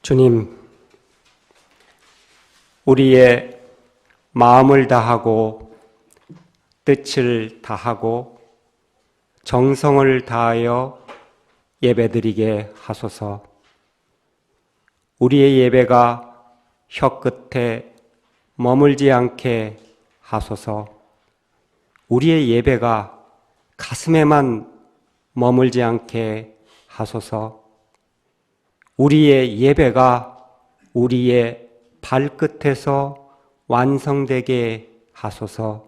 주님, 우리의 마음을 다하고 뜻을 다하고 정성을 다하여 예배드리게 하소서. 우리의 예배가 혀끝에 머물지 않게 하소서. 우리의 예배가 가슴에만 머물지 않게 하소서. 우리의 예배가 우리의 발끝에서 완성되게 하소서.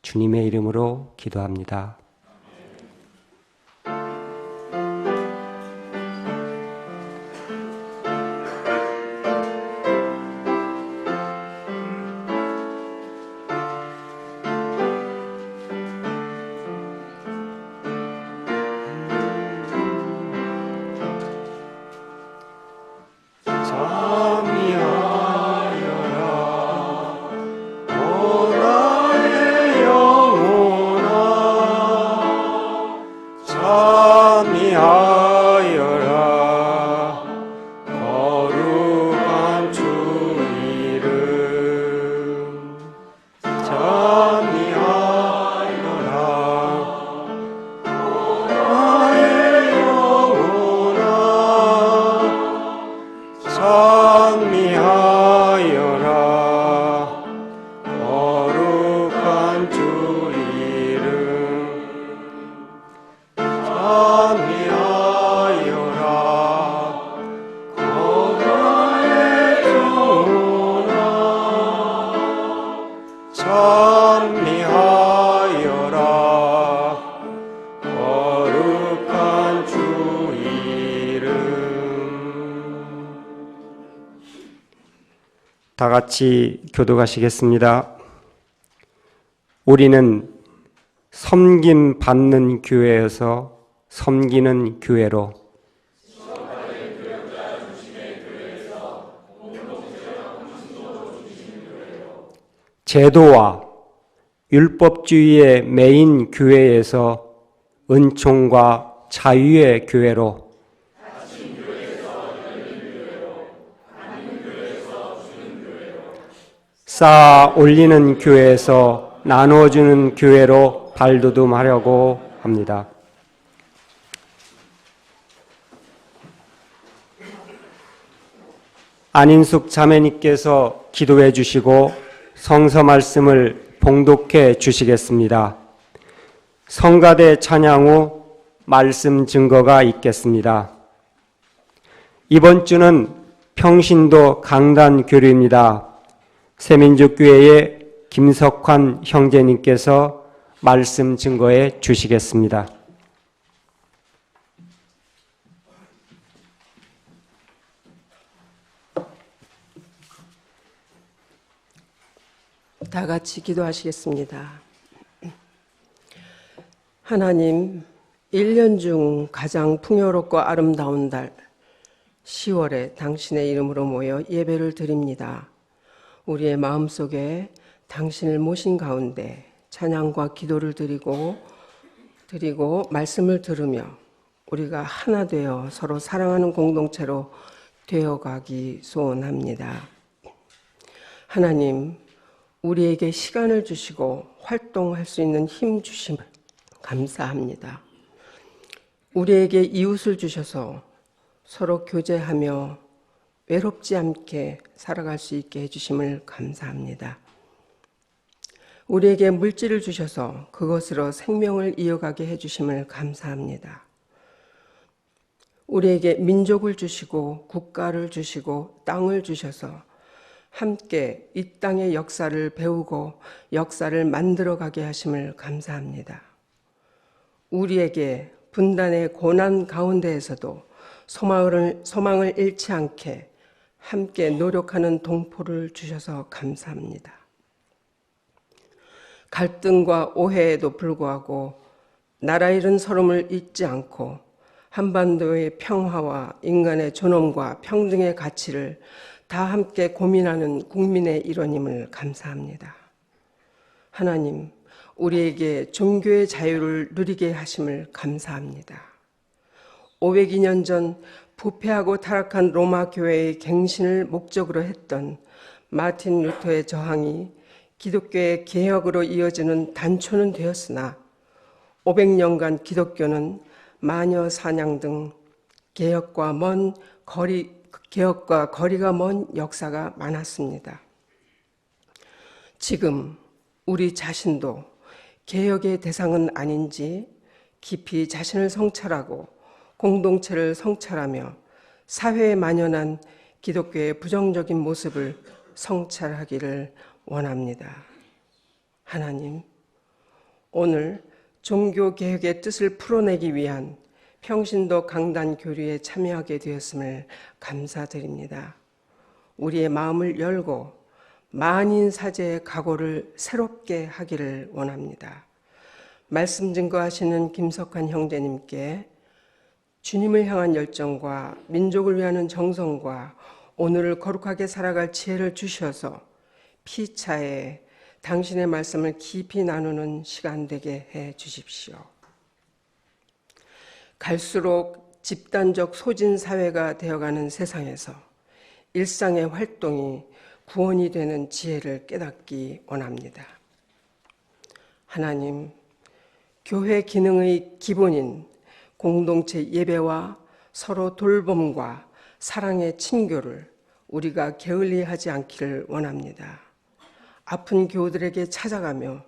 주님의 이름으로 기도합니다. 다 같이 교독하시겠습니다. 우리는 섬김 받는 교회에서 섬기는 교회로 제도와 율법주의의 메인 교회에서 은총과 자유의 교회로 쌓아 올리는 교회에서 나누어주는 교회로 발돋움하려고 합니다. 안인숙 자매님께서 기도해 주시고 성서 말씀을 봉독해 주시겠습니다. 성가대 찬양 후 말씀 증거가 있겠습니다. 이번 주는 평신도 강단 교류입니다. 새민족교회의 김석환 형제님께서 말씀 증거해 주시겠습니다. 다 같이 기도하시겠습니다. 하나님, 1년 중 가장 풍요롭고 아름다운 달 10월에 당신의 이름으로 모여 예배를 드립니다. 우리의 마음속에 당신을 모신 가운데 찬양과 기도를 드리고 말씀을 들으며 우리가 하나 되어 서로 사랑하는 공동체로 되어가기 소원합니다. 하나님, 우리에게 시간을 주시고 활동할 수 있는 힘 주심을 감사합니다. 우리에게 이웃을 주셔서 서로 교제하며 외롭지 않게 살아갈 수 있게 해주심을 감사합니다. 우리에게 물질을 주셔서 그것으로 생명을 이어가게 해주심을 감사합니다. 우리에게 민족을 주시고 국가를 주시고 땅을 주셔서 함께 이 땅의 역사를 배우고 역사를 만들어가게 하심을 감사합니다. 우리에게 분단의 고난 가운데에서도 소망을 잃지 않게 함께 노력하는 동포를 주셔서 감사합니다. 갈등과 오해에도 불구하고 나라 잃은 서름을 잊지 않고 한반도의 평화와 인간의 존엄과 평등의 가치를 다 함께 고민하는 국민의 일원임을 감사합니다. 하나님, 우리에게 종교의 자유를 누리게 하심을 감사합니다. 502년 전 부패하고 타락한 로마 교회의 갱신을 목적으로 했던 마틴 루터의 저항이 기독교의 개혁으로 이어지는 단초는 되었으나 500년간 기독교는 마녀 사냥 등 개혁과 거리가 먼 역사가 많았습니다. 지금 우리 자신도 개혁의 대상은 아닌지 깊이 자신을 성찰하고 공동체를 성찰하며 사회에 만연한 기독교의 부정적인 모습을 성찰하기를 원합니다. 하나님, 오늘 종교개혁의 뜻을 풀어내기 위한 평신도 강단 교류에 참여하게 되었음을 감사드립니다. 우리의 마음을 열고 만인 사제의 각오를 새롭게 하기를 원합니다. 말씀 증거하시는 김석환 형제님께 주님을 향한 열정과 민족을 위하는 정성과 오늘을 거룩하게 살아갈 지혜를 주셔서 피차에 당신의 말씀을 깊이 나누는 시간 되게 해 주십시오. 갈수록 집단적 소진 사회가 되어가는 세상에서 일상의 활동이 구원이 되는 지혜를 깨닫기 원합니다. 하나님, 교회 기능의 기본인 공동체 예배와 서로 돌봄과 사랑의 친교를 우리가 게을리하지 않기를 원합니다. 아픈 교우들에게 찾아가며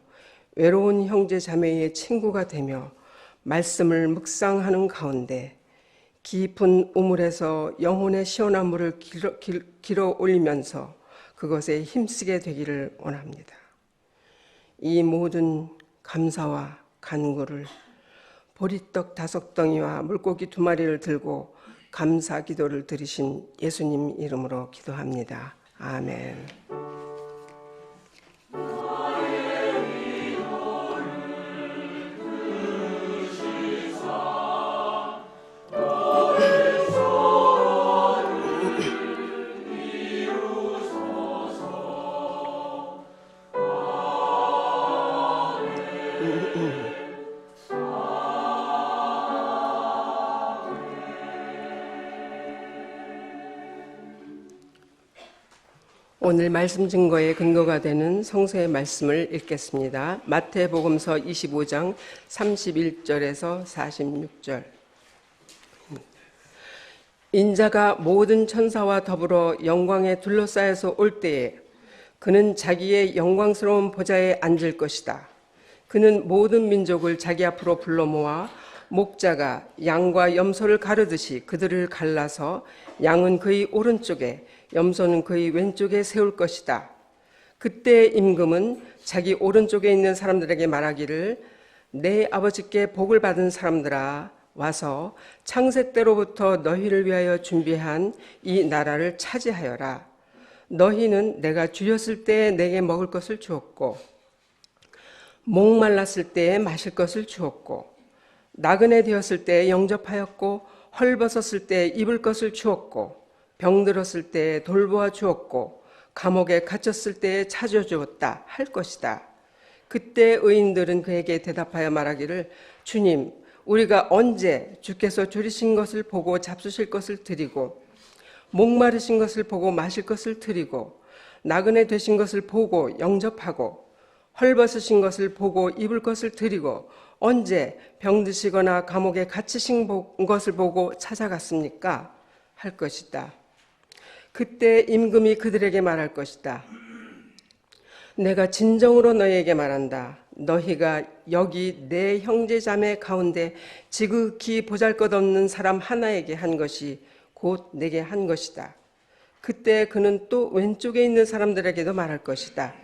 외로운 형제 자매의 친구가 되며 말씀을 묵상하는 가운데 깊은 우물에서 영혼의 시원한 물을 길어 올리면서 그것에 힘쓰게 되기를 원합니다. 이 모든 감사와 간구를 보리떡 5덩이와 물고기 2마리를 들고 감사 기도를 드리신 예수님 이름으로 기도합니다. 아멘. 오늘 말씀 증거의 근거가 되는 성서의 말씀을 읽겠습니다. 마태복음서 25장 31절에서 46절. 인자가 모든 천사와 더불어 영광에 둘러싸여서 올 때에 그는 자기의 영광스러운 보좌에 앉을 것이다. 그는 모든 민족을 자기 앞으로 불러 모아 목자가 양과 염소를 가르듯이 그들을 갈라서 양은 그의 오른쪽에 염소는 그의 왼쪽에 세울 것이다. 그때 임금은 자기 오른쪽에 있는 사람들에게 말하기를 내 아버지께 복을 받은 사람들아 와서 창세 때로부터 너희를 위하여 준비한 이 나라를 차지하여라. 너희는 내가 주였을 때에 내게 먹을 것을 주었고 목말랐을 때에 마실 것을 주었고 나그네 되었을 때에 영접하였고 헐벗었을 때에 입을 것을 주었고 병들었을 때에 돌보아 주었고 감옥에 갇혔을 때에 찾아주었다 할 것이다. 그때 의인들은 그에게 대답하여 말하기를 주님, 우리가 언제 주께서 줄이신 것을 보고 잡수실 것을 드리고 목마르신 것을 보고 마실 것을 드리고 나그네 되신 것을 보고 영접하고 헐벗으신 것을 보고 입을 것을 드리고 언제 병드시거나 감옥에 갇히신 것을 보고 찾아갔습니까? 할 것이다. 그때 임금이 그들에게 말할 것이다. 내가 진정으로 너희에게 말한다. 너희가 여기 내 형제 자매 가운데 지극히 보잘것없는 사람 하나에게 한 것이 곧 내게 한 것이다. 그때 그는 또 왼쪽에 있는 사람들에게도 말할 것이다.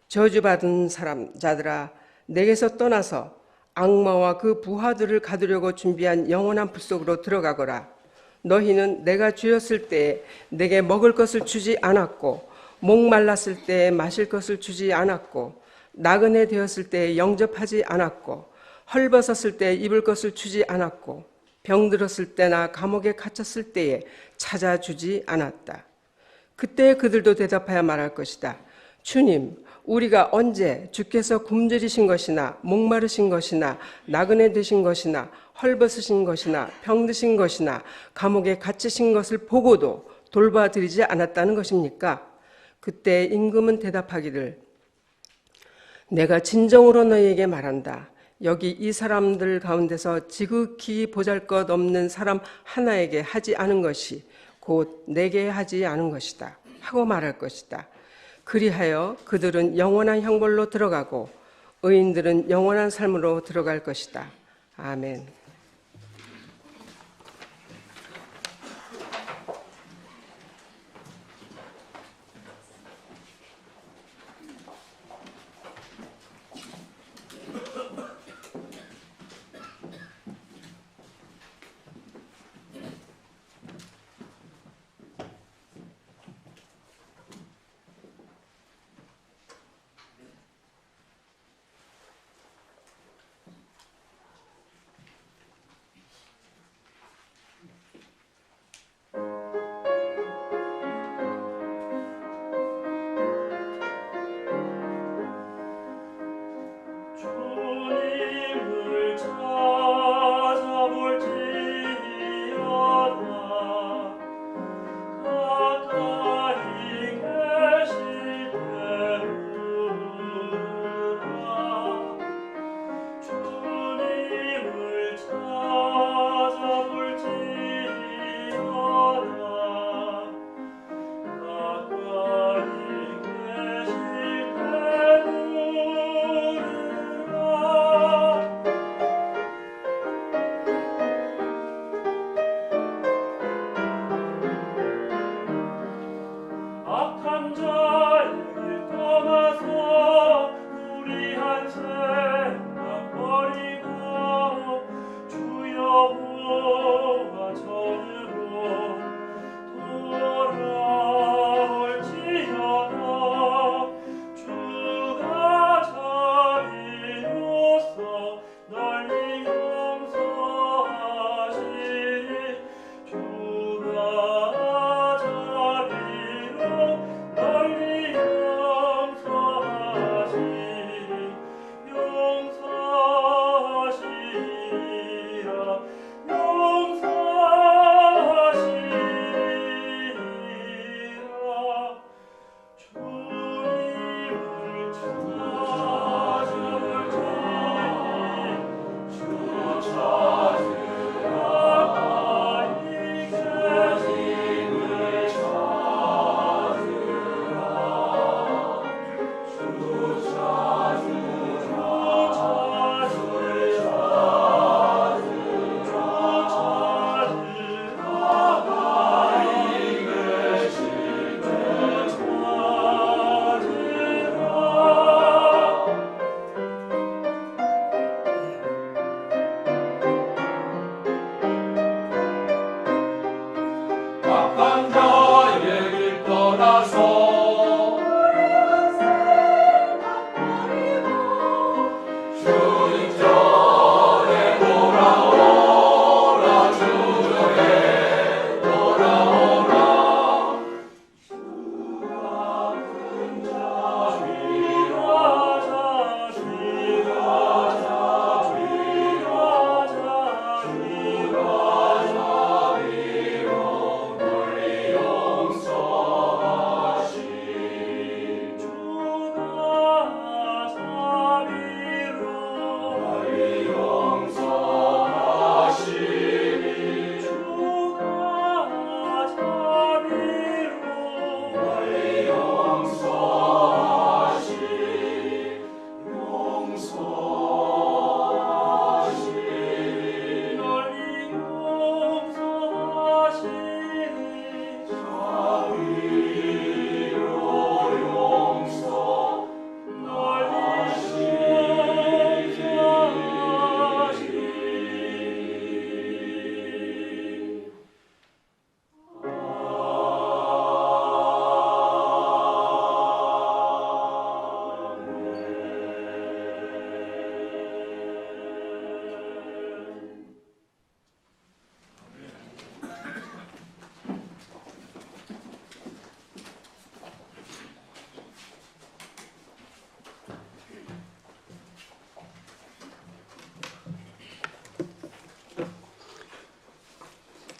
저주받은 자들아, 내게서 떠나서 악마와 그 부하들을 가두려고 준비한 영원한 불 속으로 들어가거라. 너희는 내가 주였을 때에 내게 먹을 것을 주지 않았고 목말랐을 때에 마실 것을 주지 않았고 나그네 되었을 때에 영접하지 않았고 헐벗었을 때에 입을 것을 주지 않았고 병들었을 때나 감옥에 갇혔을 때에 찾아주지 않았다. 그때 그들도 대답하여 말할 것이다. 주님, 우리가 언제 주께서 굶주리신 것이나 목마르신 것이나 나그네 되신 것이나 헐벗으신 것이나 병드신 것이나 감옥에 갇히신 것을 보고도 돌봐드리지 않았다는 것입니까? 그때 임금은 대답하기를 내가 진정으로 너희에게 말한다. 여기 이 사람들 가운데서 지극히 보잘것없는 사람 하나에게 하지 않은 것이 곧 내게 하지 않은 것이다 하고 말할 것이다. 그리하여 그들은 영원한 형벌로 들어가고 의인들은 영원한 삶으로 들어갈 것이다. 아멘. 주님을 찾아볼지어다 가까이 계실 때로라 주님을 찾아볼지어다 가까이 계실 악한 자의 길 떠나서 무리한 생각 버리고 주 여호와 전으로 돌아올지어다 주가 자비로서 널리 용서하시리 주가 자비로 널리 용서하시리 용서하시리라 용서하시리라 주님을 찾아볼 때니 주 찾으라 가까이 계심을 찾으라 주 악한 자의 길 떠나서 주님 전에 돌아오라 주에 돌아오라 주가 큰 자비하자 비하자 비하자 비하자 비로 널리 용서하시리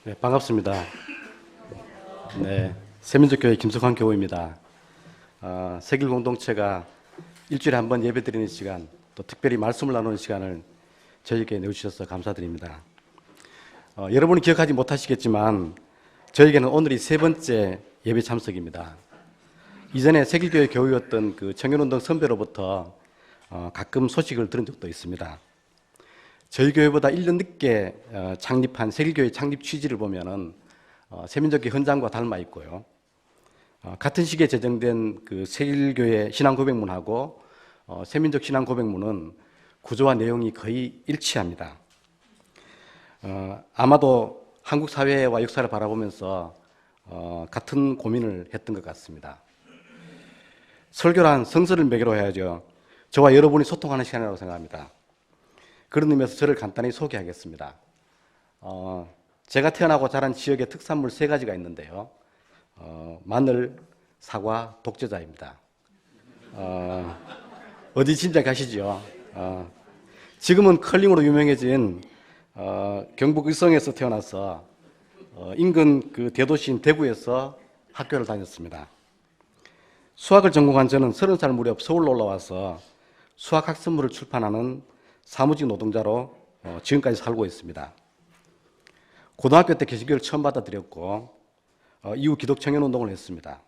네, 반갑습니다. 네, 세민족교회 김석환 교우입니다. 세길 공동체가 일주일에 한 번 예배드리는 시간, 또 특별히 말씀을 나누는 시간을 저희에게 내주셔서 감사드립니다. 여러분이 기억하지 못하시겠지만 저에게는 오늘이 세 번째 예배 참석입니다. 이전에 세길교회 교우였던 그 청년운동 선배로부터 가끔 소식을 들은 적도 있습니다. 저희 교회보다 1년 늦게 창립한 세길교회 창립 취지를 보면은 세민족교회 헌장과 닮아 있고요. 같은 시기에 제정된 그 세길교회 신앙고백문하고 세민족 신앙고백문은 구조와 내용이 거의 일치합니다. 아마도 한국 사회와 역사를 바라보면서 같은 고민을 했던 것 같습니다. 설교란 성서를 매개로 해야죠. 저와 여러분이 소통하는 시간이라고 생각합니다. 그런 의미에서 저를 간단히 소개하겠습니다. 제가 태어나고 자란 지역의 특산물 3가지가 있는데요. 마늘, 사과, 독재자입니다. 어디 짐작하시죠? 지금은 컬링으로 유명해진 경북 의성에서 태어나서 인근 그 대도시인 대구에서 학교를 다녔습니다. 수학을 전공한 저는 30살 무렵 서울로 올라와서 수학학습물을 출판하는 사무직 노동자로 지금까지 살고 있습니다. 고등학교 때 개신교를 처음 받아들였고 이후 기독청년운동을 했습니다.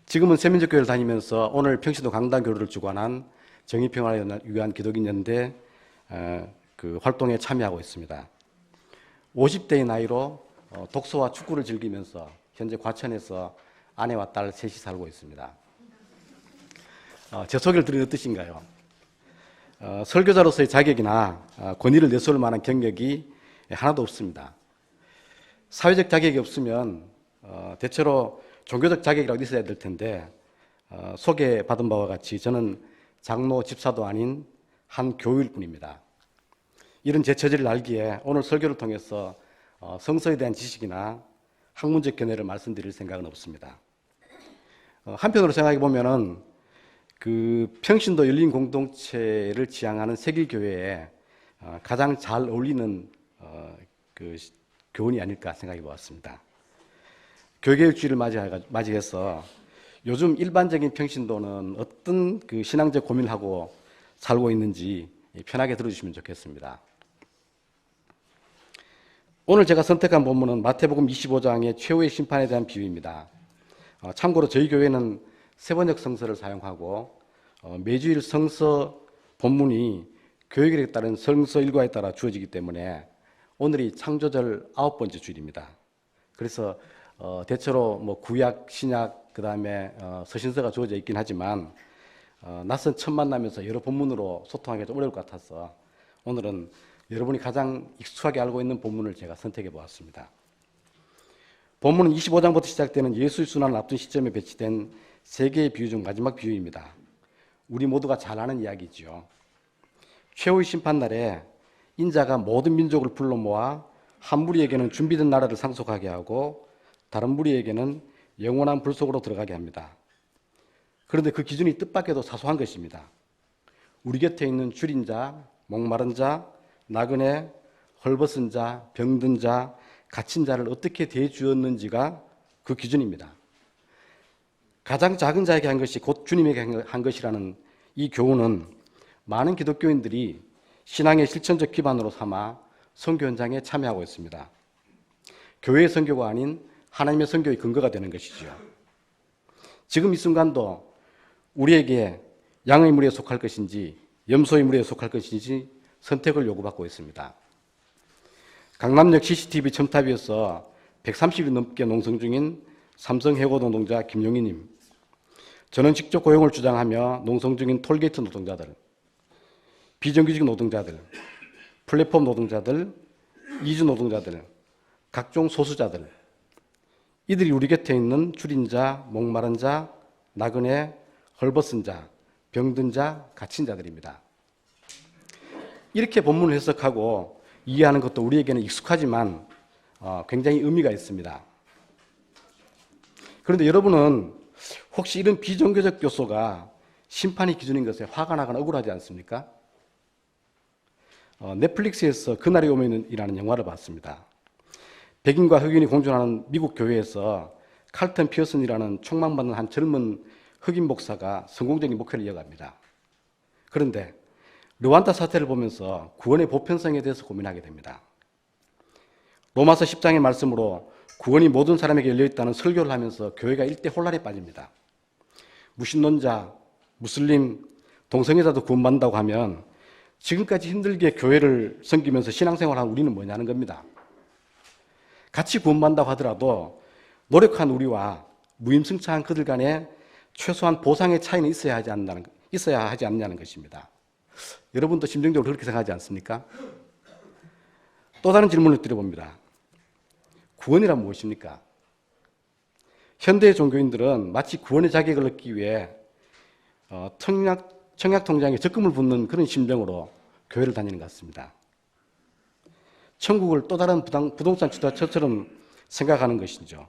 지금은 세민족교회를 다니면서 오늘 평신도 강단교류를 주관한 정의평화를 위한 기독인연대 그 활동에 참여하고 있습니다. 50대의 나이로 독서와 축구를 즐기면서 현재 과천에서 아내와 딸 셋이 살고 있습니다. 제 소개를 들으니 어떠신가요? 설교자로서의 자격이나 권위를 내세울 만한 경력이 하나도 없습니다. 사회적 자격이 없으면 대체로 종교적 자격이라도 있어야 될 텐데 소개받은 바와 같이 저는 장로 집사도 아닌 한 교우일 뿐입니다. 이런 제 처지를 알기에 오늘 설교를 통해서 성서에 대한 지식이나 학문적 견해를 말씀드릴 생각은 없습니다. 한편으로 생각해 보면은 그 평신도 열린 공동체를 지향하는 세길교회에 가장 잘 어울리는 그 교훈이 아닐까 생각해 보았습니다. 교계일주일을 맞이해서 요즘 일반적인 평신도는 어떤 그 신앙적 고민을 하고 살고 있는지 편하게 들어주시면 좋겠습니다. 오늘 제가 선택한 본문은 마태복음 25장의 최후의 심판에 대한 비유입니다. 참고로 저희 교회는 세번역 성서를 사용하고 매주일 성서 본문이 교회결에 따른 성서 일과에 따라 주어지기 때문에 오늘이 창조절 9번째 주일입니다. 그래서 대체로 뭐 구약, 신약, 그 다음에 서신서가 주어져 있긴 하지만 낯선 첫 만나면서 여러 본문으로 소통하기가 좀 어려울 것 같아서 오늘은 여러분이 가장 익숙하게 알고 있는 본문을 제가 선택해 보았습니다. 본문은 25장부터 시작되는 예수의 순환을 앞둔 시점에 배치된 3개의 비유 중 마지막 비유입니다. 우리 모두가 잘 아는 이야기죠. 최후의 심판날에 인자가 모든 민족을 불러 모아 한 무리에게는 준비된 나라를 상속하게 하고 다른 무리에게는 영원한 불 속으로 들어가게 합니다. 그런데 그 기준이 뜻밖에도 사소한 것입니다. 우리 곁에 있는 줄인 자, 목마른 자, 나그네, 헐벗은 자, 병든 자, 갇힌 자를 어떻게 대해주었는지가 그 기준입니다. 가장 작은 자에게 한 것이 곧 주님에게 한 것이라는 이 교훈은 많은 기독교인들이 신앙의 실천적 기반으로 삼아 선교 현장에 참여하고 있습니다. 교회의 선교가 아닌 하나님의 선교의 근거가 되는 것이죠. 지금 이 순간도 우리에게 양의 무리에 속할 것인지 염소의 무리에 속할 것인지 선택을 요구받고 있습니다. 강남역 CCTV 첨탑 위에서 130일 넘게 농성 중인 삼성 해고 노동자 김용희님, 저는 직접 고용을 주장하며 농성 중인 톨게이트 노동자들, 비정규직 노동자들, 플랫폼 노동자들, 이주 노동자들, 각종 소수자들, 이들이 우리 곁에 있는 줄인 자, 목마른 자, 나그네, 헐벗은 자, 병든 자, 갇힌 자들입니다. 이렇게 본문을 해석하고 이해하는 것도 우리에게는 익숙하지만 굉장히 의미가 있습니다. 그런데 여러분은 혹시 이런 비종교적 요소가 심판의 기준인 것에 화가 나거나 억울하지 않습니까? 넷플릭스에서 그날이 오면이라는 영화를 봤습니다. 백인과 흑인이 공존하는 미국 교회에서 칼튼 피어슨이라는 촉망받는 한 젊은 흑인 목사가 성공적인 목회를 이어갑니다. 그런데 르완다 사태를 보면서 구원의 보편성에 대해서 고민하게 됩니다. 로마서 10장의 말씀으로 구원이 모든 사람에게 열려있다는 설교를 하면서 교회가 일대 혼란에 빠집니다. 무신론자, 무슬림, 동성애자도 구원받는다고 하면 지금까지 힘들게 교회를 섬기면서 신앙생활한 우리는 뭐냐는 겁니다. 같이 구원받는다고 하더라도 노력한 우리와 무임승차한 그들 간에 최소한 보상의 차이는 있어야 하지 않냐는 것입니다. 여러분도 심정적으로 그렇게 생각하지 않습니까? 또 다른 질문을 드려봅니다. 구원이란 무엇입니까? 현대의 종교인들은 마치 구원의 자격을 얻기 위해 청약 통장에 적금을 붓는 그런 심정으로 교회를 다니는 것 같습니다. 천국을 또 다른 부동산 투자처처럼 생각하는 것이죠.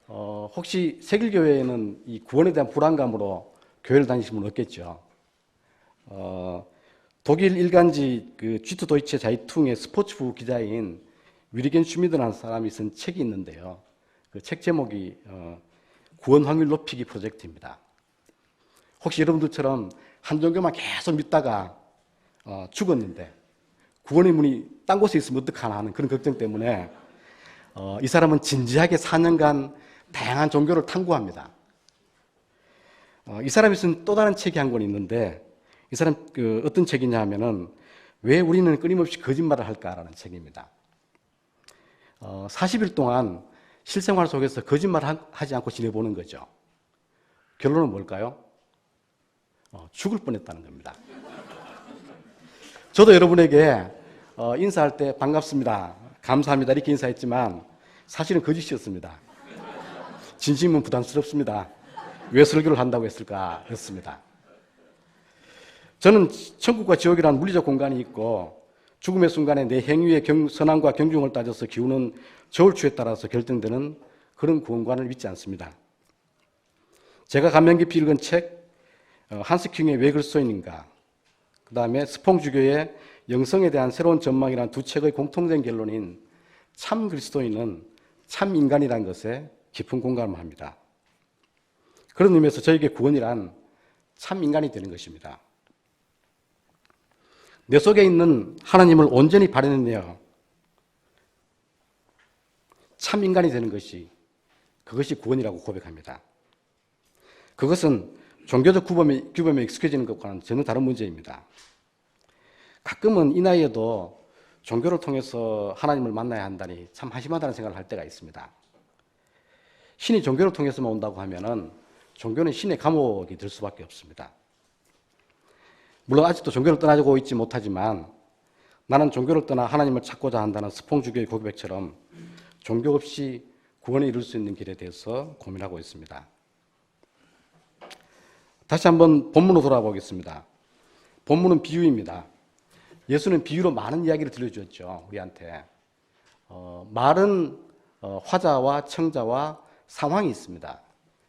혹시 세길교회에는 이 구원에 대한 불안감으로 교회를 다니시는 분 없겠죠. 독일 일간지 그 쥐트 도이체 자이퉁의 스포츠부 기자인 위리겐 슈미드라는 사람이 쓴 책이 있는데요. 그 책 제목이 구원 확률 높이기 프로젝트입니다. 혹시 여러분들처럼 한 종교만 계속 믿다가 죽었는데 구원의 문이 딴 곳에 있으면 어떡하나 하는 그런 걱정 때문에 이 사람은 진지하게 4년간 다양한 종교를 탐구합니다. 이 사람이 쓴 또 다른 책이 한 권 있는데 이 사람 어떤 책이냐 하면은 왜 우리는 끊임없이 거짓말을 할까라는 책입니다. 40일 동안 실생활 속에서 거짓말을 하지 않고 지내보는 거죠. 결론은 뭘까요? 죽을 뻔했다는 겁니다. 저도 여러분에게 인사할 때 반갑습니다, 감사합니다 이렇게 인사했지만 사실은 거짓이었습니다. 진심은 부담스럽습니다. 왜 설교를 한다고 했을까 였습니다. 저는 천국과 지옥이라는 물리적 공간이 있고 죽음의 순간에 내 행위의 선함과 경중을 따져서 기우는 저울추에 따라서 결정되는 그런 구원관을 믿지 않습니다. 제가 감명 깊이 읽은 책 한스킹의 왜 그리스도인인가, 그 다음에 스퐁주교의 영성에 대한 새로운 전망이라는 두 책의 공통된 결론인 참 그리스도인은 참 인간이라는 것에 깊은 공감을 합니다. 그런 의미에서 저에게 구원이란 참 인간이 되는 것입니다. 내 속에 있는 하나님을 온전히 발현해내어 참 인간이 되는 그것이 구원이라고 고백합니다. 그것은 종교적 규범에 익숙해지는 것과는 전혀 다른 문제입니다. 가끔은 이 나이에도 종교를 통해서 하나님을 만나야 한다니 참 한심하다는 생각을 할 때가 있습니다. 신이 종교를 통해서만 온다고 하면은 종교는 신의 감옥이 될 수밖에 없습니다. 물론 아직도 종교를 떠나고 있지 못하지만 나는 종교를 떠나 하나님을 찾고자 한다는 스퐁주교의 고백처럼 종교 없이 구원에 이룰 수 있는 길에 대해서 고민하고 있습니다. 다시 한번 본문으로 돌아보겠습니다. 본문은 비유입니다. 예수는 비유로 많은 이야기를 들려주었죠, 우리한테. 말은 화자와 청자와 상황이 있습니다.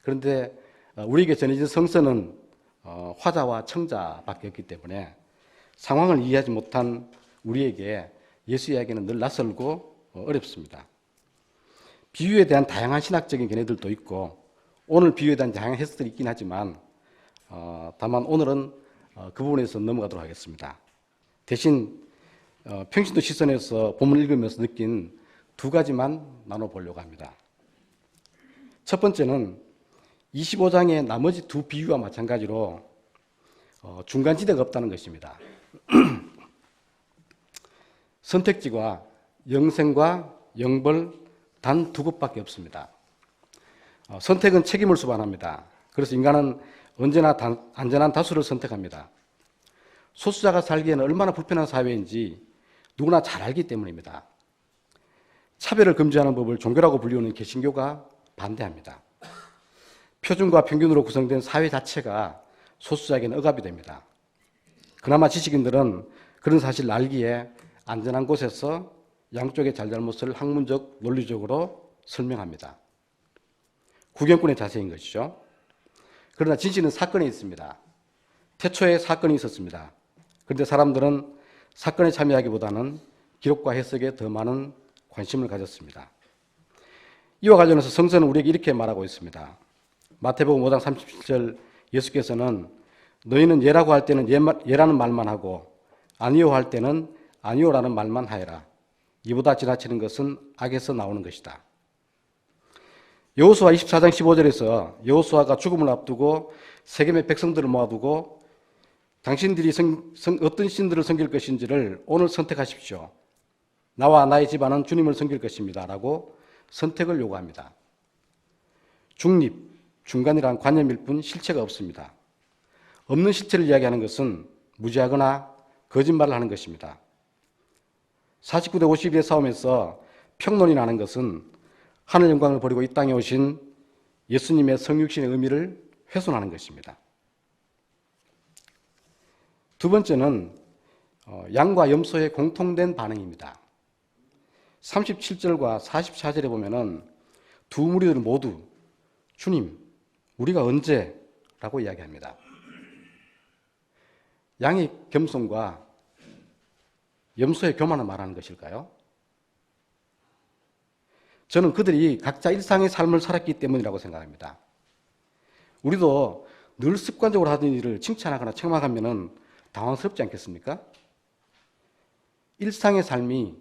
그런데 우리에게 전해진 성서는 화자와 청자밖에 없기 때문에 상황을 이해하지 못한 우리에게 예수 이야기는 늘 낯설고 어렵습니다. 비유에 대한 다양한 신학적인 견해들도 있고 오늘 비유에 대한 다양한 해석들이 있긴 하지만 다만 오늘은 그 부분에서 넘어가도록 하겠습니다. 대신 평신도 시선에서 본문을 읽으면서 느낀 두 가지만 나눠보려고 합니다. 첫 번째는 25장의 나머지 두 비유와 마찬가지로 중간지대가 없다는 것입니다. 선택지가 영생과 영벌 단 두 곳밖에 없습니다. 선택은 책임을 수반합니다. 그래서 인간은 언제나 안전한 다수를 선택합니다. 소수자가 살기에는 얼마나 불편한 사회인지 누구나 잘 알기 때문입니다. 차별을 금지하는 법을 종교라고 불리우는 개신교가 반대합니다. 표준과 평균으로 구성된 사회 자체가 소수자에게는 억압이 됩니다. 그나마 지식인들은 그런 사실을 알기에 안전한 곳에서 양쪽의 잘잘못을 학문적, 논리적으로 설명합니다. 구경꾼의 자세인 것이죠. 그러나 진실은 사건에 있습니다. 태초에 사건이 있었습니다. 그런데 사람들은 사건에 참여하기보다는 기록과 해석에 더 많은 관심을 가졌습니다. 이와 관련해서 성서는 우리에게 이렇게 말하고 있습니다. 마태복음 5장 37절 예수께서는 너희는 예라고 할 때는 예라는 말만 하고 아니요 할 때는 아니요라는 말만 하여라. 이보다 지나치는 것은 악에서 나오는 것이다. 여호수아 24장 15절에서 여호수아가 죽음을 앞두고 세겜의 백성들을 모아두고 당신들이 어떤 신들을 섬길 것인지를 오늘 선택하십시오. 나와 나의 집안은 주님을 섬길 것입니다. 라고 선택을 요구합니다. 중립, 중간이란 관념일 뿐 실체가 없습니다. 없는 실체를 이야기하는 것은 무지하거나 거짓말을 하는 것입니다. 49대 52의 싸움에서 평론이 나는 것은 하늘 영광을 버리고 이 땅에 오신 예수님의 성육신의 의미를 훼손하는 것입니다. 두 번째는 양과 염소의 공통된 반응입니다. 37절과 44절에 보면은 두 무리들 모두 주님, 우리가 언제? 라고 이야기합니다. 양의 겸손과 염소의 교만을 말하는 것일까요? 저는 그들이 각자 일상의 삶을 살았기 때문이라고 생각합니다. 우리도 늘 습관적으로 하던 일을 칭찬하거나 책망하면 당황스럽지 않겠습니까? 일상의 삶이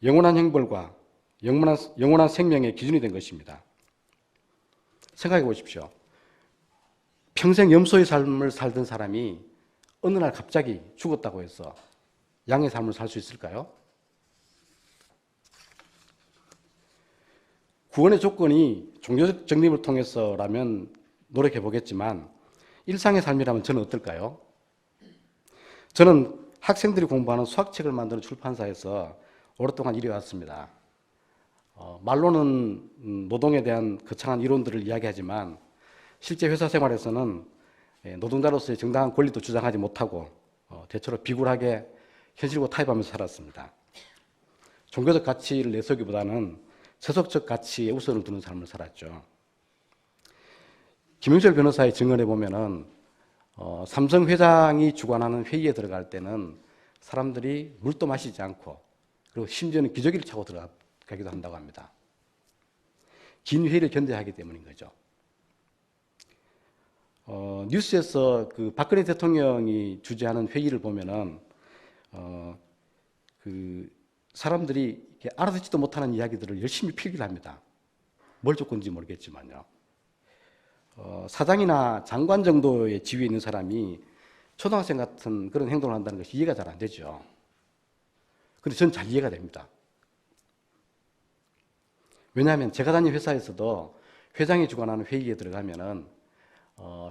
영원한 형벌과 영원한 생명의 기준이 된 것입니다. 생각해 보십시오. 평생 염소의 삶을 살던 사람이 어느 날 갑자기 죽었다고 해서 양의 삶을 살 수 있을까요? 구원의 조건이 종교적 정립을 통해서라면 노력해 보겠지만 일상의 삶이라면 저는 어떨까요? 저는 학생들이 공부하는 수학책을 만드는 출판사에서 오랫동안 일해왔습니다. 말로는 노동에 대한 거창한 이론들을 이야기하지만 실제 회사 생활에서는 노동자로서의 정당한 권리도 주장하지 못하고 대체로 비굴하게 현실과 타협하면서 살았습니다. 종교적 가치를 내세우기보다는 세속적 가치에 우선을 두는 삶을 살았죠. 김영철 변호사의 증언에 보면은 삼성 회장이 주관하는 회의에 들어갈 때는 사람들이 물도 마시지 않고 그리고 심지어는 기저귀를 차고 들어가기도 한다고 합니다. 긴 회의를 견뎌야 하기 때문인 거죠. 뉴스에서 그 박근혜 대통령이 주재하는 회의를 보면은 그 사람들이 이렇게 알아듣지도 못하는 이야기들을 열심히 필기를 합니다. 뭘 조건인지 모르겠지만요. 사장이나 장관 정도의 지위에 있는 사람이 초등학생 같은 그런 행동을 한다는 것이 이해가 잘 안 되죠. 근데 저는 잘 이해가 됩니다. 왜냐하면 제가 다닌 회사에서도 회장이 주관하는 회의에 들어가면은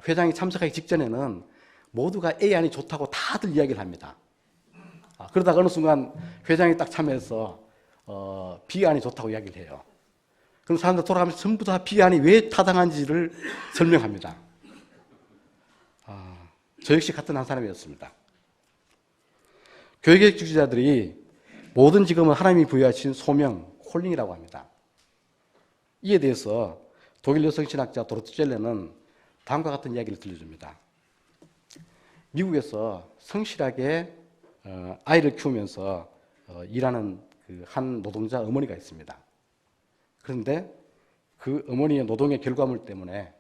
회장이 참석하기 직전에는 모두가 A 안이 좋다고 다들 이야기를 합니다. 그러다가 어느 순간 회장이 딱 참여해서 B 안이 좋다고 이야기를 해요. 그럼 사람들 돌아가면서 전부 다 B 안이 왜 타당한지를 설명합니다. 저 역시 같은 한 사람이었습니다. 교육주의자들이 모든 직업은 하나님이 부여하신 소명, 콜링이라고 합니다. 이에 대해서 독일 여성신학자 도로트 젤레는 다음과 같은 이야기를 들려줍니다. 미국에서 성실하게 아이를 키우면서 일하는 그 한 노동자 어머니가 있습니다. 그런데 그 어머니의 노동의 결과물 때문에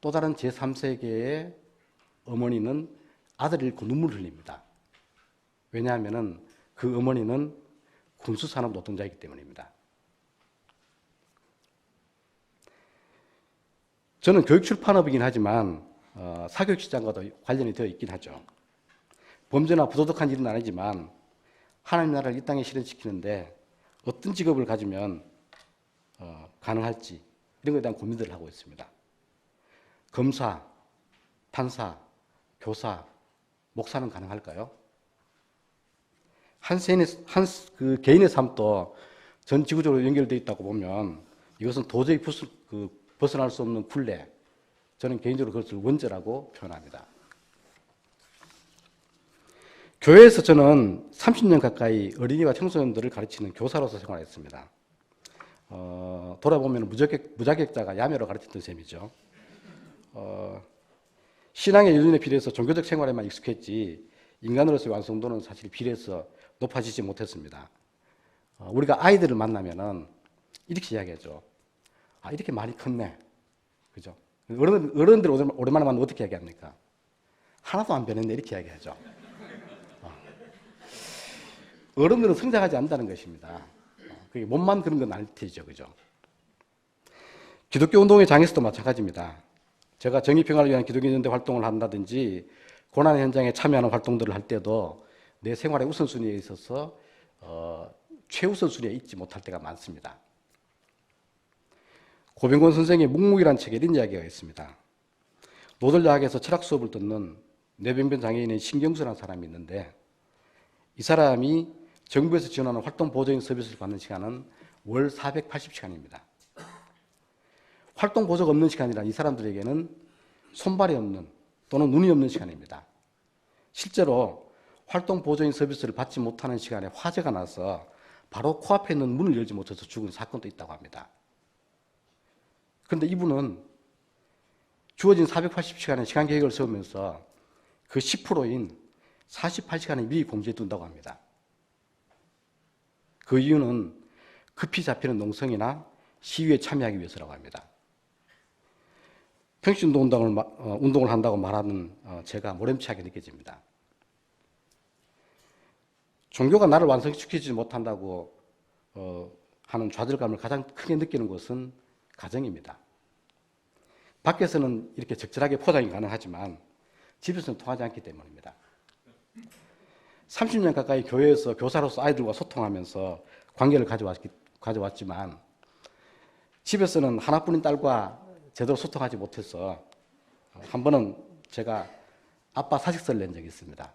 또 다른 제3세계의 어머니는 아들을 잃고 눈물을 흘립니다. 왜냐하면 그 어머니는 군수산업 노동자이기 때문입니다. 저는 교육출판업이긴 하지만 사교육 시장과도 관련이 되어 있긴 하죠. 범죄나 부도덕한 일은 아니지만 하나님 나라를 이 땅에 실현시키는데 어떤 직업을 가지면 가능할지 이런 것에 대한 고민들을 하고 있습니다. 검사, 판사, 교사, 목사는 가능할까요? 그 개인의 삶도 전 지구적으로 연결되어 있다고 보면 이것은 도저히 벗어날 수 없는 굴레, 저는 개인적으로 그것을 원죄라고 표현합니다. 교회에서 저는 30년 가까이 어린이와 청소년들을 가르치는 교사로서 생활했습니다. 돌아보면 무자격자가 야매로 가르쳤던 셈이죠. 신앙의 연륜에 비례해서 종교적 생활에만 익숙했지 인간으로서의 완성도는 사실 비례해서 높아지지 못했습니다. 우리가 아이들을 만나면은 이렇게 이야기하죠. 아, 이렇게 많이 컸네. 그죠? 어른들 오랜만에 만나면 어떻게 이야기합니까? 하나도 안 변했네. 이렇게 이야기하죠. 어른들은 성장하지 않는다는 것입니다. 그게 몸만 그런 건 아닐 테죠. 그죠? 기독교 운동의 장에서도 마찬가지입니다. 제가 정의평화를 위한 기독교연대 활동을 한다든지 고난 현장에 참여하는 활동들을 할 때도 내 생활의 우선순위에 있어서 최우선순위에 있지 못할 때가 많습니다. 고병권 선생의 묵묵이라는 책에 이런 이야기가 있습니다. 노들대학에서 철학 수업을 듣는 뇌병변 장애인인 신경수라는 사람이 있는데 이 사람이 정부에서 지원하는 활동 보조인 서비스를 받는 시간은 월 480시간입니다. 활동 보조가 없는 시간이란 이 사람들에게는 손발이 없는 또는 눈이 없는 시간입니다. 실제로 활동 보조인 서비스를 받지 못하는 시간에 화재가 나서 바로 코앞에 있는 문을 열지 못해서 죽은 사건도 있다고 합니다. 그런데 이분은 주어진 480시간의 시간 계획을 세우면서 그 10%인 48시간을 미리 공지해 둔다고 합니다. 그 이유는 급히 잡히는 농성이나 시위에 참여하기 위해서라고 합니다. 평신운동을 한다고 말하는 제가 모렴치하게 느껴집니다. 종교가 나를 완성시키지 못한다고 하는 좌절감을 가장 크게 느끼는 것은 가정입니다. 밖에서는 이렇게 적절하게 포장이 가능하지만 집에서는 통하지 않기 때문입니다. 30년 가까이 교회에서 교사로서 아이들과 소통하면서 관계를 가져왔지만 집에서는 하나뿐인 딸과 제대로 소통하지 못해서 한 번은 제가 아빠 사직서를 낸 적이 있습니다.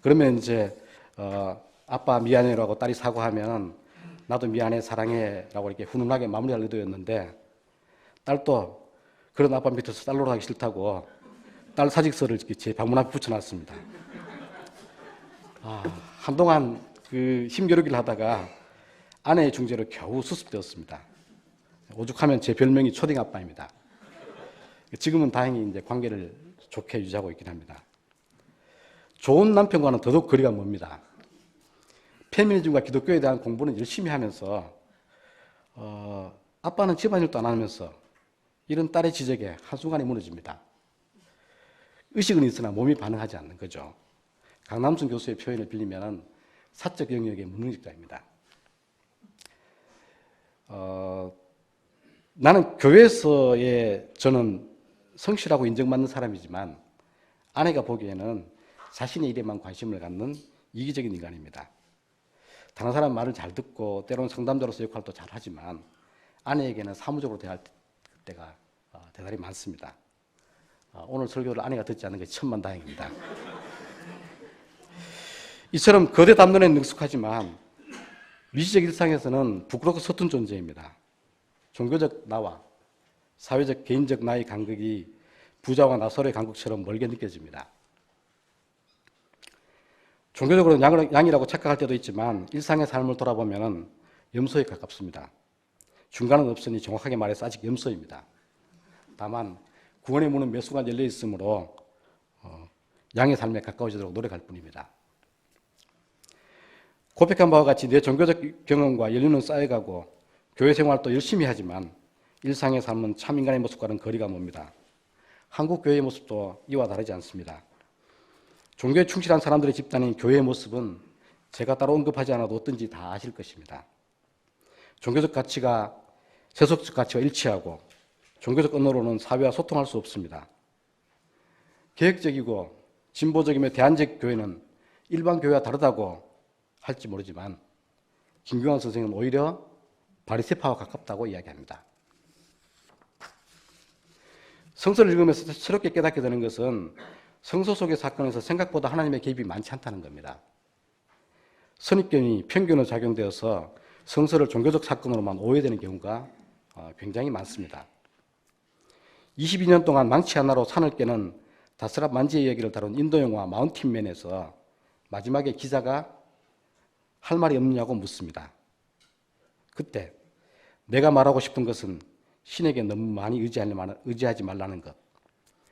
그러면 이제 아빠 미안해라고 딸이 사과하면 나도 미안해 사랑해라고 이렇게 훈훈하게 마무리할 의도였는데 딸도 그런 아빠 밑에서 딸 노릇하기 싫다고 딸 사직서를 제 방문 앞에 붙여놨습니다. 한동안 그 힘겨루기를 하다가 아내의 중재로 겨우 수습되었습니다. 오죽하면 제 별명이 초딩 아빠입니다. 지금은 다행히 이제 관계를 좋게 유지하고 있긴 합니다. 좋은 남편과는 더더욱 거리가 멉니다. 페미니즘과 기독교에 대한 공부는 열심히 하면서 아빠는 집안일도 안 하면서 이런 딸의 지적에 한순간에 무너집니다. 의식은 있으나 몸이 반응하지 않는 거죠. 강남순 교수의 표현을 빌리면 사적 영역의 무능력자입니다. 나는 교회에서의 저는 성실하고 인정받는 사람이지만 아내가 보기에는 자신의 일에만 관심을 갖는 이기적인 인간입니다. 다른 사람 말을 잘 듣고 때로는 상담자로서 역할도 잘 하지만 아내에게는 사무적으로 대할 때가 대단히 많습니다. 오늘 설교를 아내가 듣지 않는 것이 천만다행입니다. 이처럼 거대 담론에 능숙하지만 미시적 일상에서는 부끄럽고 서툰 존재입니다. 종교적 나와 사회적 개인적 나의 간극이 부자와 나서로의 간극처럼 멀게 느껴집니다. 종교적으로는 양이라고 착각할 때도 있지만 일상의 삶을 돌아보면 염소에 가깝습니다. 중간은 없으니 정확하게 말해서 아직 염소입니다. 다만 구원의 문은 매 순간 열려 있으므로 양의 삶에 가까워지도록 노력할 뿐입니다. 고백한 바와 같이 내 종교적 경험과 연륜은 쌓여가고 교회 생활도 열심히 하지만 일상의 삶은 참 인간의 모습과는 거리가 멉니다. 한국 교회의 모습도 이와 다르지 않습니다. 종교에 충실한 사람들의 집단인 교회의 모습은 제가 따로 언급하지 않아도 어떤지 다 아실 것입니다. 종교적 가치가 세속적 가치와 일치하고 종교적 언어로는 사회와 소통할 수 없습니다. 계획적이고 진보적이며 대안적 교회는 일반 교회와 다르다고 할지 모르지만 김경환 선생은 오히려 바리새파와 가깝다고 이야기합니다. 성서를 읽으면서 새롭게 깨닫게 되는 것은 성서 속의 사건에서 생각보다 하나님의 개입이 많지 않다는 겁니다. 선입견이 편견으로 작용되어서 성서를 종교적 사건으로만 오해되는 경우가 굉장히 많습니다. 22년 동안 망치 하나로 산을 깨는 다스랍 만지의 이야기를 다룬 인도 영화 마운틴맨에서 마지막에 기자가 할 말이 없느냐고 묻습니다. 그때 내가 말하고 싶은 것은 신에게 너무 많이 의지하지 말라는 것.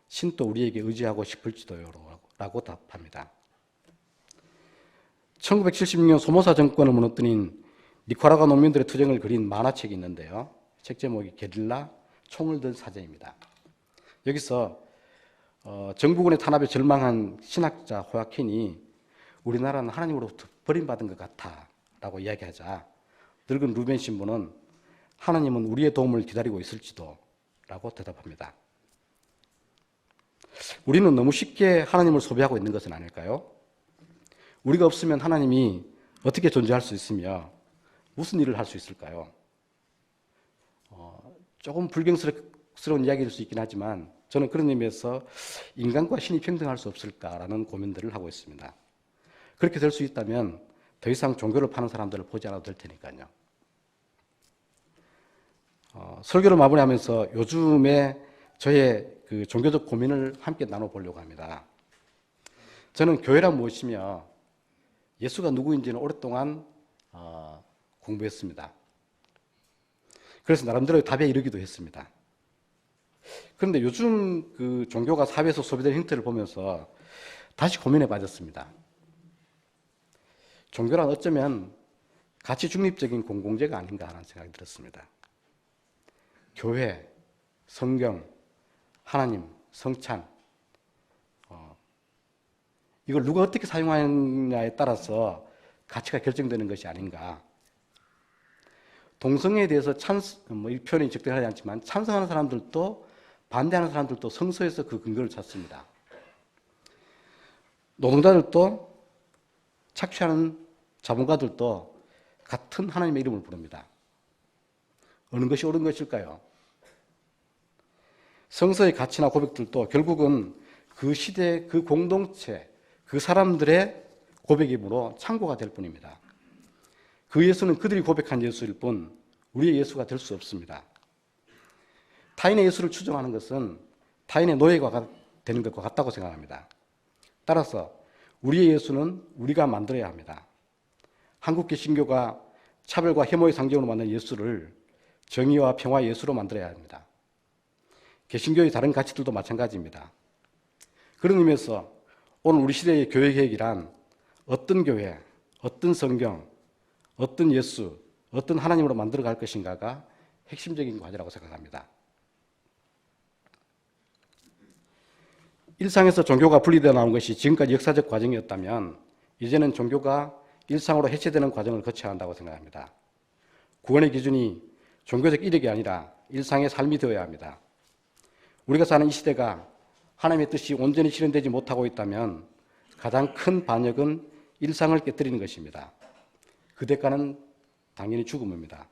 신도 우리에게 의지하고 싶을지도요 라고 답합니다. 1976년 소모사 정권을 무너뜨린 니카라과 농민들의 투쟁을 그린 만화책이 있는데요. 책 제목이 게릴라 총을 든 사제입니다. 여기서 정부군의 탄압에 절망한 신학자 호아킨이 우리나라는 하나님으로부터 버림받은 것 같아 라고 이야기하자 늙은 루벤 신부는 하나님은 우리의 도움을 기다리고 있을지도 라고 대답합니다. 우리는 너무 쉽게 하나님을 소비하고 있는 것은 아닐까요? 우리가 없으면 하나님이 어떻게 존재할 수 있으며 무슨 일을 할 수 있을까요? 조금 불경스러운 이야기일 수 있긴 하지만 저는 그런 의미에서 인간과 신이 평등할 수 없을까라는 고민들을 하고 있습니다. 그렇게 될 수 있다면 더 이상 종교를 파는 사람들을 보지 않아도 될 테니까요. 설교를 마무리하면서 요즘에 저의 그 종교적 고민을 함께 나눠보려고 합니다. 저는 교회란 무엇이며 예수가 누구인지는 오랫동안 공부했습니다. 그래서 나름대로 답에 이르기도 했습니다. 그런데 요즘 그 종교가 사회에서 소비되는 형태를 보면서 다시 고민에 빠졌습니다. 종교란 어쩌면 가치 중립적인 공공재가 아닌가 하는 생각이 들었습니다. 교회, 성경, 하나님, 성찬, 이걸 누가 어떻게 사용하느냐에 따라서 가치가 결정되는 것이 아닌가. 동성애에 대해서 이 표현이 적절하지 않지만 찬성하는 사람들도 반대하는 사람들도 성서에서 그 근거를 찾습니다. 노동자들도 착취하는 자본가들도 같은 하나님의 이름을 부릅니다. 어느 것이 옳은 것일까요? 성서의 가치나 고백들도 결국은 그 시대, 그 공동체, 그 사람들의 고백이므로 참고가 될 뿐입니다. 그 예수는 그들이 고백한 예수일 뿐 우리의 예수가 될 수 없습니다. 타인의 예수를 추종하는 것은 타인의 노예가 되는 것과 같다고 생각합니다. 따라서 우리의 예수는 우리가 만들어야 합니다. 한국 개신교가 차별과 혐오의 상징으로 만든 예수를 정의와 평화의 예수로 만들어야 합니다. 개신교의 다른 가치들도 마찬가지입니다. 그런 의미에서 오늘 우리 시대의 교회 개혁이란 어떤 교회, 어떤 성경, 어떤 예수, 어떤 하나님으로 만들어갈 것인가가 핵심적인 과제라고 생각합니다. 일상에서 종교가 분리되어 나온 것이 지금까지 역사적 과정이었다면 이제는 종교가 일상으로 해체되는 과정을 거쳐야 한다고 생각합니다. 구원의 기준이 종교적 이력이 아니라 일상의 삶이 되어야 합니다. 우리가 사는 이 시대가 하나님의 뜻이 온전히 실현되지 못하고 있다면 가장 큰 반역은 일상을 깨뜨리는 것입니다. 그 대가는 당연히 죽음입니다.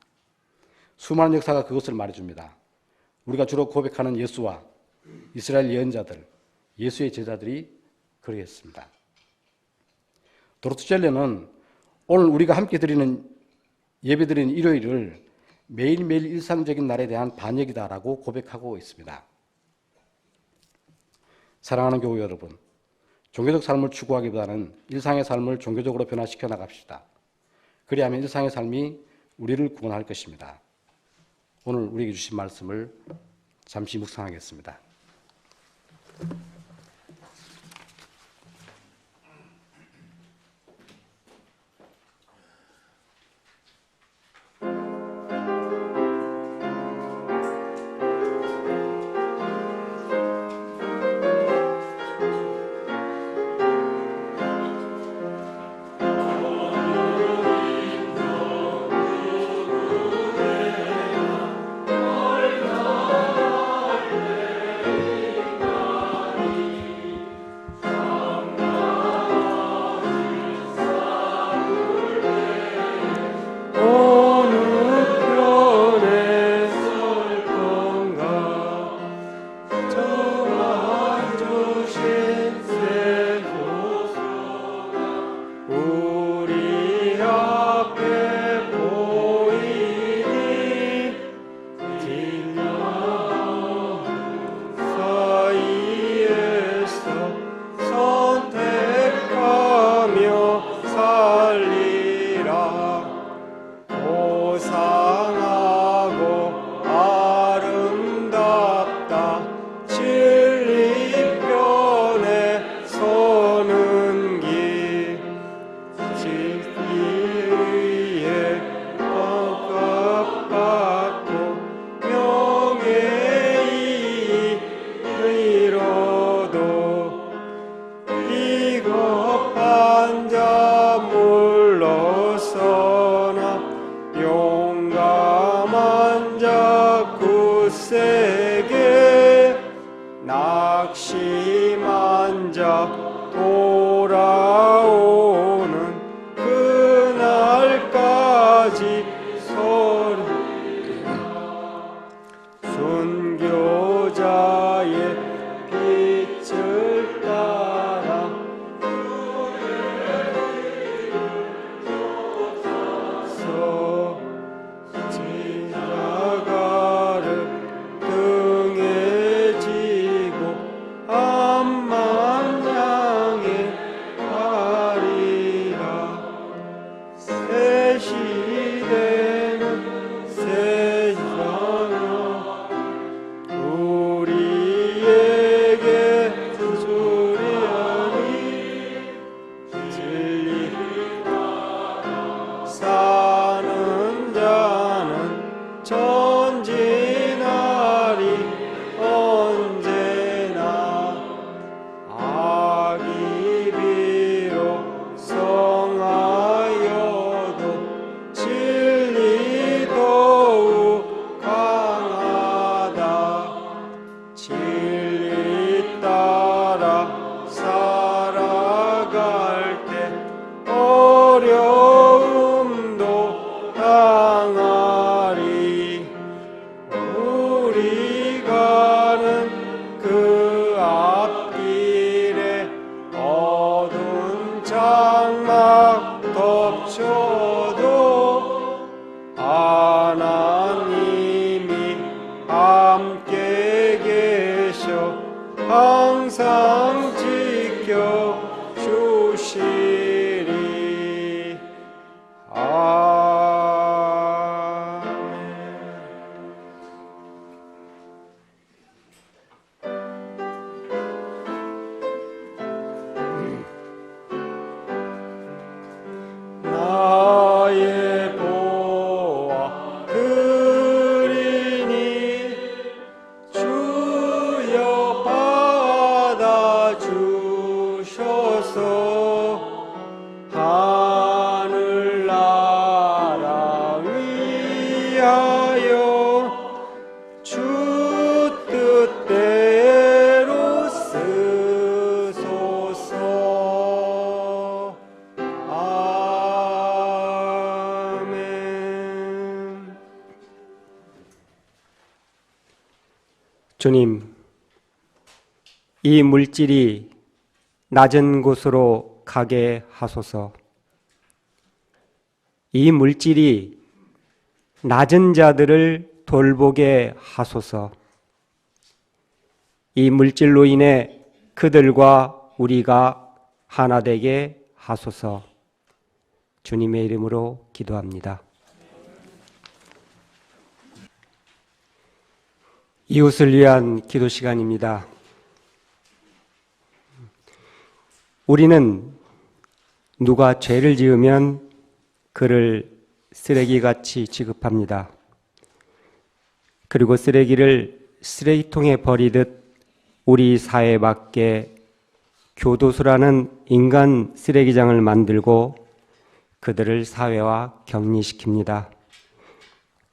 수많은 역사가 그것을 말해줍니다. 우리가 주로 고백하는 예수와 이스라엘 예언자들, 예수의 제자들이 그러했습니다. 도로트 젤레는 오늘 우리가 함께 드리는 예배드리는 일요일을 매일매일 일상적인 날에 대한 반역이다라고 고백하고 있습니다. 사랑하는 교우 여러분, 종교적 삶을 추구하기보다는 일상의 삶을 종교적으로 변화시켜 나갑시다. 그리하면 일상의 삶이 우리를 구원할 것입니다. 오늘 우리에게 주신 말씀을 잠시 묵상하겠습니다. 일세계 낙심한 자 돌아오는 그날까지 소리 순교자의 빛을 따라 서 지나가를 등에 지고 암만 향해 가리라. 새 시대는 새상여 우리에게 주리하니 진리 사는 자는 전진하리. 언제나 악이 비록 성하여도 진리 더욱 강하다. 진리 따라 살아갈 때 어려움도 당하리. 우리 가는 그 앞길에 어두운 장막 덮쳐도 하나님이 함께 계셔 항상 지켜주시리. 아멘. 나의 보아 드리니 주여 받아 주셔서 하늘나라 위하여 주 뜻대로 쓰소서. 아멘. 주님, 이 물질이 낮은 곳으로 가게 하소서. 이 물질이 낮은 자들을 돌보게 하소서. 이 물질로 인해 그들과 우리가 하나 되게 하소서. 주님의 이름으로 기도합니다. 이웃을 위한 기도 시간입니다. 우리는 누가 죄를 지으면 그를 쓰레기같이 취급합니다. 그리고 쓰레기를 쓰레기통에 버리듯 우리 사회 밖에 교도소라는 인간 쓰레기장을 만들고 그들을 사회와 격리시킵니다.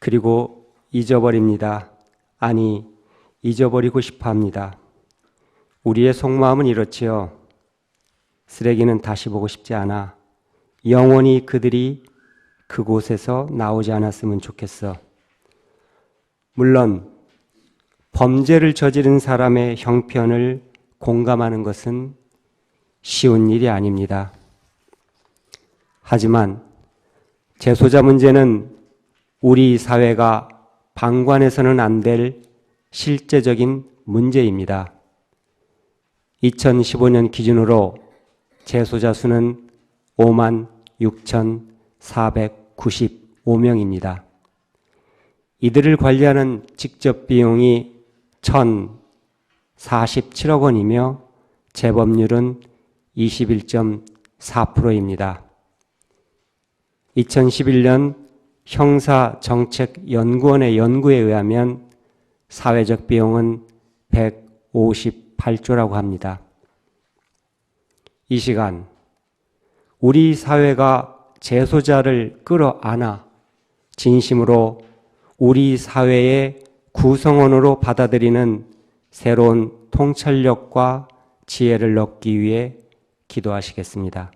그리고 잊어버립니다. 아니, 잊어버리고 싶어 합니다. 우리의 속마음은 이렇지요. 쓰레기는 다시 보고 싶지 않아. 영원히 그들이 그곳에서 나오지 않았으면 좋겠어. 물론 범죄를 저지른 사람의 형편을 공감하는 것은 쉬운 일이 아닙니다. 하지만 재소자 문제는 우리 사회가 방관해서는 안 될 실제적인 문제입니다. 2015년 기준으로 재소자 수는 56,495명입니다. 이들을 관리하는 직접 비용이 1,047억 원이며 재범률은 21.4%입니다. 2011년 형사정책연구원의 연구에 의하면 사회적 비용은 158조라고 합니다. 이 시간 우리 사회가 재소자를 끌어안아 진심으로 우리 사회의 구성원으로 받아들이는 새로운 통찰력과 지혜를 얻기 위해 기도하시겠습니다.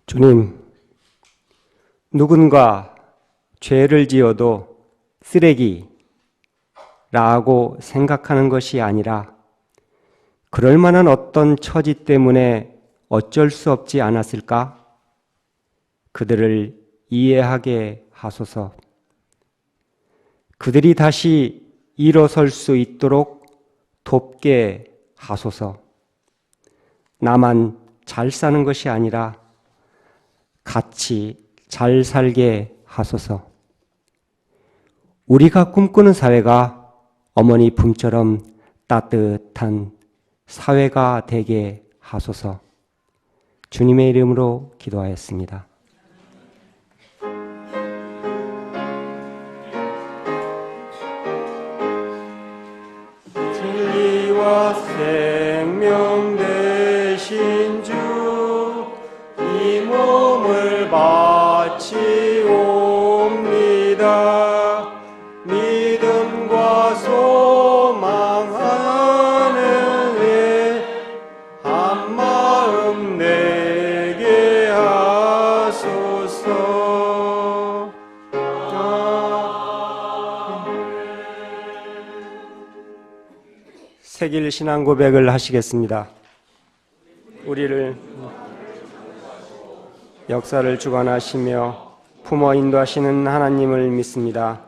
주님, 누군가 죄를 지어도 쓰레기라고 생각하는 것이 아니라 그럴 만한 어떤 처지 때문에 어쩔 수 없지 않았을까? 그들을 이해하게 하소서. 그들이 다시 일어설 수 있도록 돕게 하소서. 나만 잘 사는 것이 아니라 같이 잘 살게 하소서. 우리가 꿈꾸는 사회가 어머니 품처럼 따뜻한 사회가 되게 하소서. 주님의 이름으로 기도하였습니다. 진리와 생명 되신 주, 이 몸을 바치옵니다. 믿음과 소망 하늘에 한마음 내게 하소서. 새길 신앙 고백을 하시겠습니다. 우리를 역사를 주관하시며 품어 인도하시는 하나님을 믿습니다.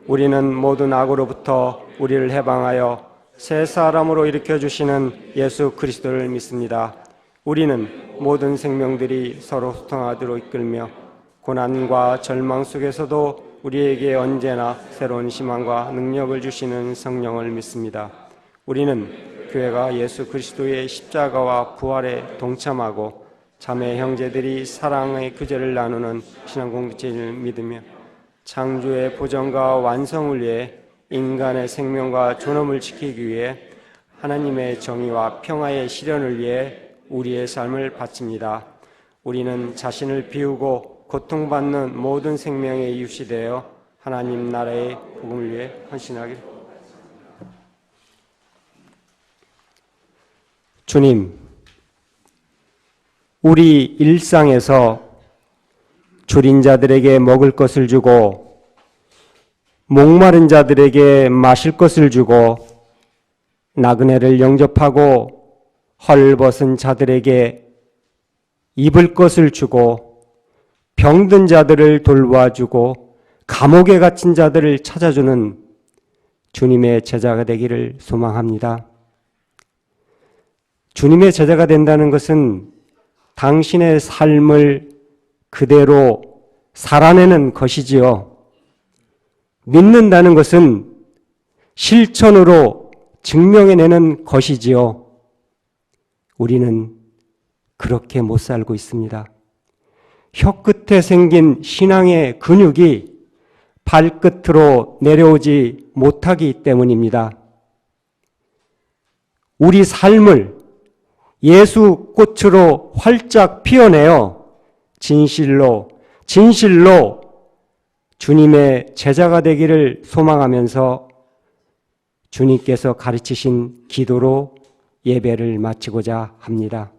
우리는 모든 악으로부터 우리를 해방하여 새 사람으로 일으켜주시는 예수 그리스도를 믿습니다. 우리는 모든 생명들이 서로 소통하도록 이끌며 고난과 절망 속에서도 우리에게 언제나 새로운 희망과 능력을 주시는 성령을 믿습니다. 우리는 교회가 예수 그리스도의 십자가와 부활에 동참하고 자매 형제들이 사랑의 교제를 나누는 신앙 공동체를 믿으며 창조의 보존과 완성을 위해 인간의 생명과 존엄을 지키기 위해 하나님의 정의와 평화의 실현을 위해 우리의 삶을 바칩니다. 우리는 자신을 비우고 고통받는 모든 생명의 이웃이 되어 하나님 나라의 복음을 위해 헌신하기를. 주님, 우리 일상에서 줄인 자들에게 먹을 것을 주고 목마른 자들에게 마실 것을 주고 나그네를 영접하고 헐벗은 자들에게 입을 것을 주고 병든 자들을 돌봐주고 감옥에 갇힌 자들을 찾아주는 주님의 제자가 되기를 소망합니다. 주님의 제자가 된다는 것은 당신의 삶을 그대로 살아내는 것이지요. 믿는다는 것은 실천으로 증명해내는 것이지요. 우리는 그렇게 못 살고 있습니다. 혀끝에 생긴 신앙의 근육이 발끝으로 내려오지 못하기 때문입니다. 우리 삶을 예수 꽃으로 활짝 피워내어 진실로 주님의 제자가 되기를 소망하면서 주님께서 가르치신 기도로 예배를 마치고자 합니다.